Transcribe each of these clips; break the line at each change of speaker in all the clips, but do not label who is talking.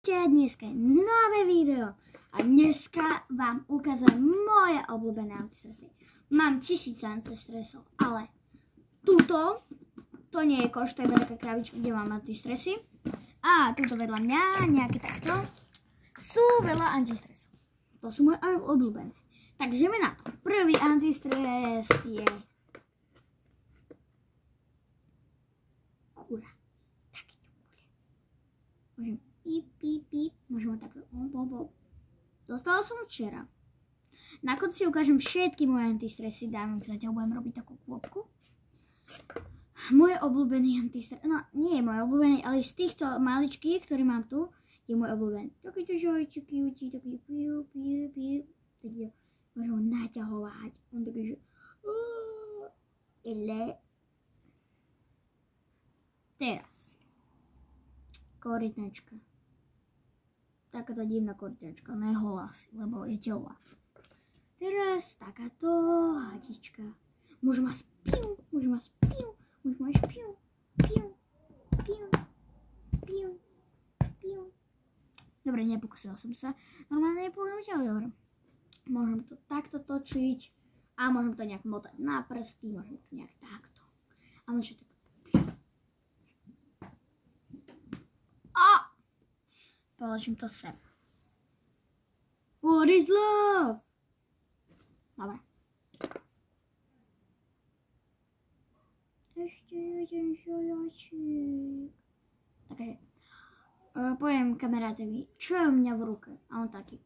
Čaute, dneska je nové video a dneska vám ukážem moje obľúbené antistresy. Mám 1000 antistresov, ale tuto, to nie je koš, to je taká krabička, kde mám antistresy. A tuto vedľa mňa, nejaké takto, sú veľa antistresov. To sú moje obľúbené. Takže ideme na to. Prvý antistres je kura. Taký tu bude. Môžem píp. Môžem ho takto. Dostala som včera. Na konci ukážem všetky moje antistresy. Dám, zatiaľ budem robiť takú kôpku. Moje obľúbený antistres. No, nie je môj obľúbený, ale z týchto maličkých, ktoré mám tu, je môj obľúbený. Takýto žojčí, taký piu. Taký môžem ho naťahovať. On taký, že teraz. Korytnačka. Takáto divná korytnačka. Ona je holá asi, lebo je telová. Teraz takáto hadička. Môžem vás piu. Dobre, nepokúsila som sa. Normálne nepohnúť, ale dobre. Môžem to takto točiť. A môžem to nejak motať na prsty. Môžem to nejak takto. A môžem tak. A položím to sem. What is love? Dobre. Ešte jeden žojačík. Takže poviem kamarátovi, čo je u mňa v ruke? A on taký.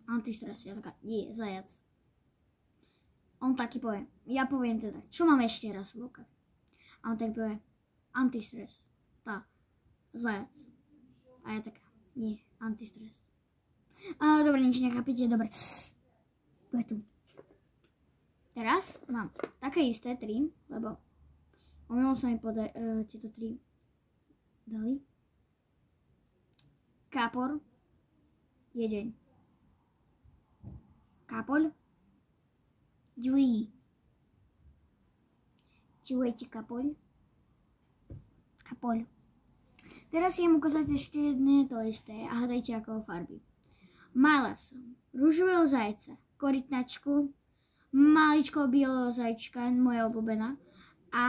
Antistres, ja taká, nie, zajac. On taký povie, ja poviem teda, čo mám ešte raz v ruke? A on tak povie, antistres, tá, zajac. A ja taká, nie, antistres. Dobre, nič nechápete, dobre. To je tu. Teraz mám také isté 3, lebo omylom sa mi tieto 3 dali. Kapor, jeden. Kapol, druhý. Čujete kapol? Kapol. Teraz idem ukázať ešte jedné to isté a hľadajte ako farby. Mala som ružového zajca, korytnačku, maličkého bieleho zajčka, moja obľúbená, a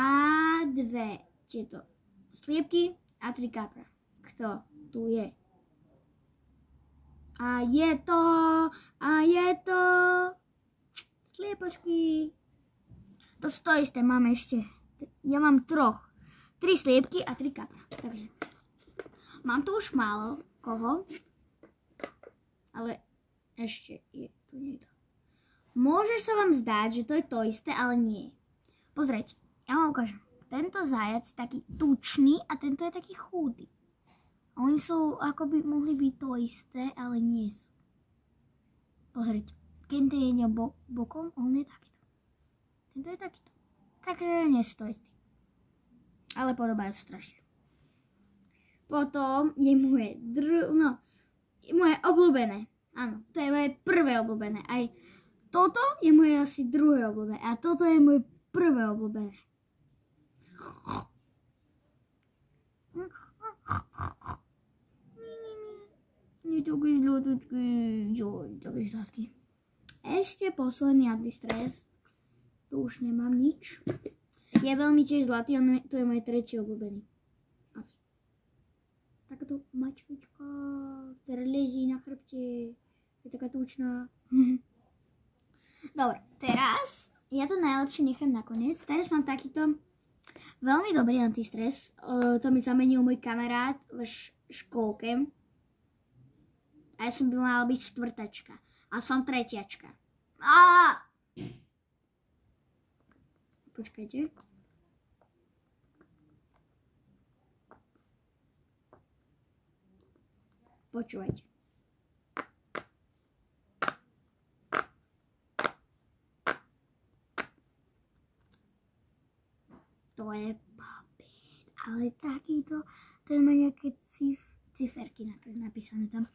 2 tieto sliepky a 3 kapra. Kto tu je? A je to sliepočky. To sú to isté, máme ešte, ja mám 3 sliepky a 3 kapra. Takže mám tu už málo koho, ale ešte je tu niekto. Môže sa vám zdáť, že to je to isté, ale nie. Pozrite, ja vám ukážem. Tento zajac je taký tučný a tento je taký chudý. Oni sú, ako by mohli byť to isté, ale nie sú. Pozrite, keď je bokom, on je takýto. Tento je takýto. Takže nie sú to isté. Ale podobajú strašne. Potom je moje moje obľúbené. Áno, to je moje prvé obľúbené. Aj toto je moje asi druhé obľúbené. A toto je moje prvé obľúbené. Je taký zlatučký. Joj, taký sladký. Ešte posledný antistres. Tu už nemám nič. Je veľmi tiež zlatý, to je môj tretí obľúbený. Asi. Takáto mačlička, ktorá leží na chrbte. Je taká tučná. Dobre, teraz ja to najlepšie nechám nakoniec. Teraz mám takýto veľmi dobrý antistres. To mi zamenil môj kamarát v škôlke. A ja som by mala byť 4. A som 3. Počkajte. Počúvajte. To je papier, ale takýto, ten má nejaké ciferky napísané tam.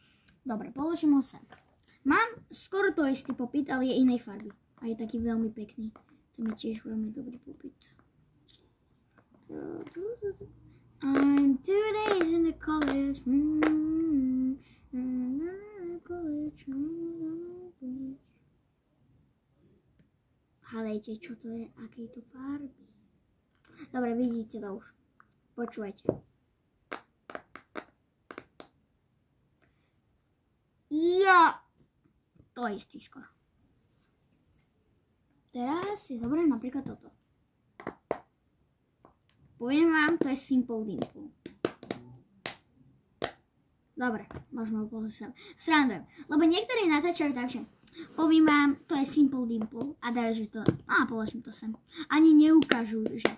Dobre, položím ho sem. Mám skoro to istý popit, ale je inej farby. A je taký veľmi pekný. To je tiež veľmi dobrý popit. I'm 2 days in the college. Hádajte, čo to je, akej to farby. Dobre, vidíte to už. Počúvajte. Ja! To je istý skoro. Teraz si zoberiem napríklad toto. Poviem vám, to je Simple Dimple. Dobre, môžeme ho pozrieť. Srandujem, lebo niektorí natáčajú tak, že poviem vám, to je Simple Dimple a dajú, že to, položím to sem. Ani neukážu, že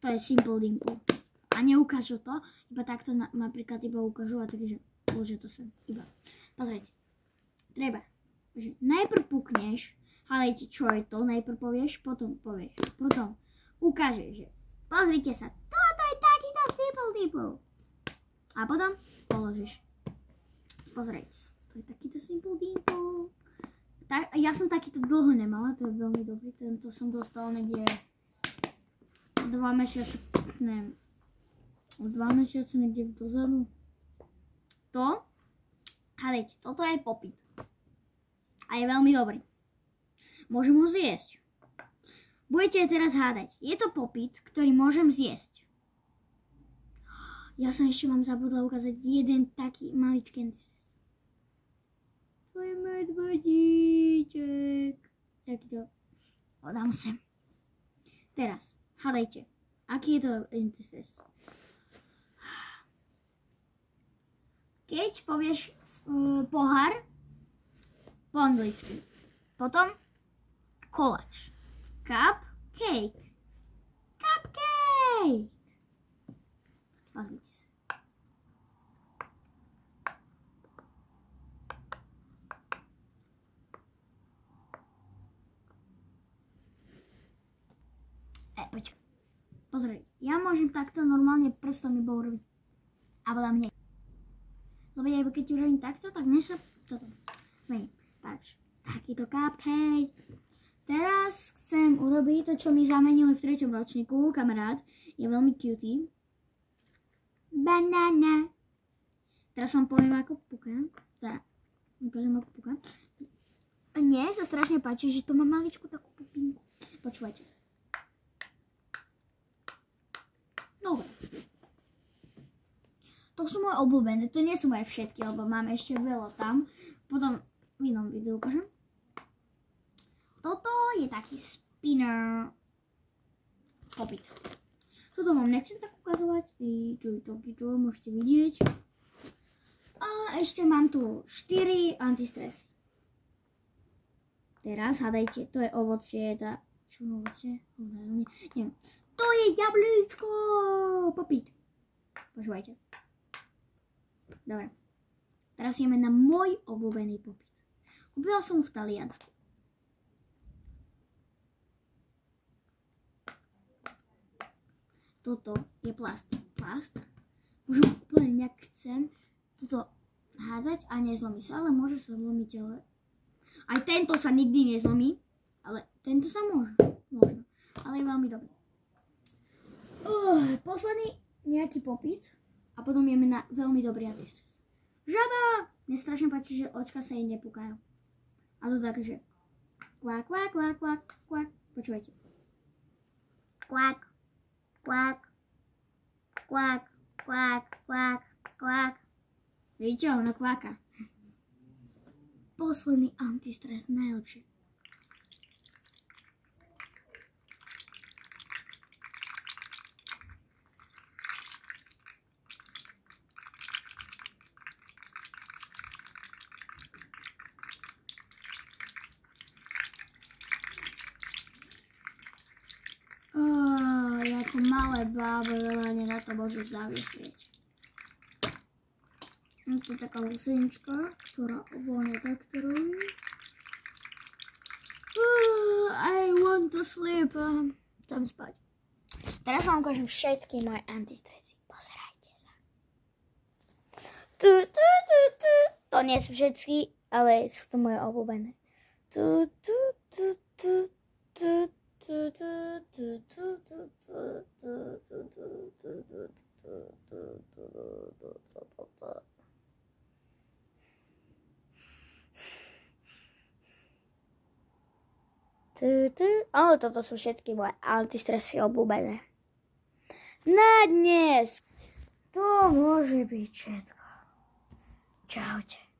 to je Simple Dimple. A neukážu to, iba takto napríklad iba ukážu a takže položia to sem. Iba. Pozrite. Treba, že najprv pukneš, hádajte, čo je to, najprv povieš, potom povieš, potom ukážeš, že pozrite sa, toto je takýto Simple Dimple. A potom položíš. Pozrite sa, to je takýto Simple Dimple. Ja som takýto dlho nemala, to je veľmi dobrý, tento som dostala niekde 2 mesiace, neviem, 2 mesiace niekde dozadu. To, hádajte, toto je popit. A je veľmi dobrý. Môžem ho zjesť. Budete teraz hádať. Je to popit, ktorý môžem zjesť. Ja som ešte vám zabudla ukázať jeden taký maličkenci. To je medvedíček. Tak to podám sem. Teraz, hádajte. Aký je to antistres? Keď povieš pohár, po anglicky. Potom koláč. Cupcake. Cupcake. Pozrite sa. Počkaj. Pozri, ja môžem takto normálne prstom iba urobiť. A podľa mne. Lebo ja iba keď urobím takto, tak mne sa toto zmení. Takže, takýto cupcake. Teraz chcem urobiť to, čo mi zamenili v 3. ročníku. Kamarát je veľmi cutie. Banana. Teraz vám poviem, ako puká. Teda, ukážem, ako puká. A mne sa strašne páči, že to má maličku takú pupinku. Počúvajte. Dobre. To sú moje obľúbené. To nie sú moje všetky, lebo mám ešte veľa tam. Potom v inom videu ukážem. Toto je taký spinner popit. Toto vám nechcem tak ukazovať. Čo môžete vidieť. A ešte mám tu 4 antistresy. Teraz hádajte, to je ovocie. Čo je ovocie? Neviem. To je jablíčko. Popit. Počúvajte. Dobre. Teraz ideme na môj obľúbený popit. Kúpila som ho v Taliansku. Toto je plast. Môžem úplne nejak chcem toto hádzať a nezlomí sa, ale môže sa zlomiť, ale aj tento sa nikdy nezlomí, ale tento sa môže, možno, ale je veľmi dobrý. Posledný nejaký popit a potom ideme na veľmi dobrý antistres. Žaba! Mne strašne páči, že očka sa jej nepúkajú. A to také, že kvák, kvák, kvák, kvák, kvák. Počúvajte. Kvák, kvák, kvák, kvák, kvák, kvák. Vidíte, ona kváka. Posledný antistres, najlepšie. Ako malé bábo, veľa na to môžu zaviesieť. Je to taká husenička, ktorá uvoľňuje takto robí. I want to sleep. Chcem spať. Teraz vám ukážem všetky moje antistresy. Pozerajte sa. To nie sú všetky, ale sú to moje obľúbené. Toto sú všetky moje antistresy obľúbené. Na dnes to môže byť všetko. Čaute.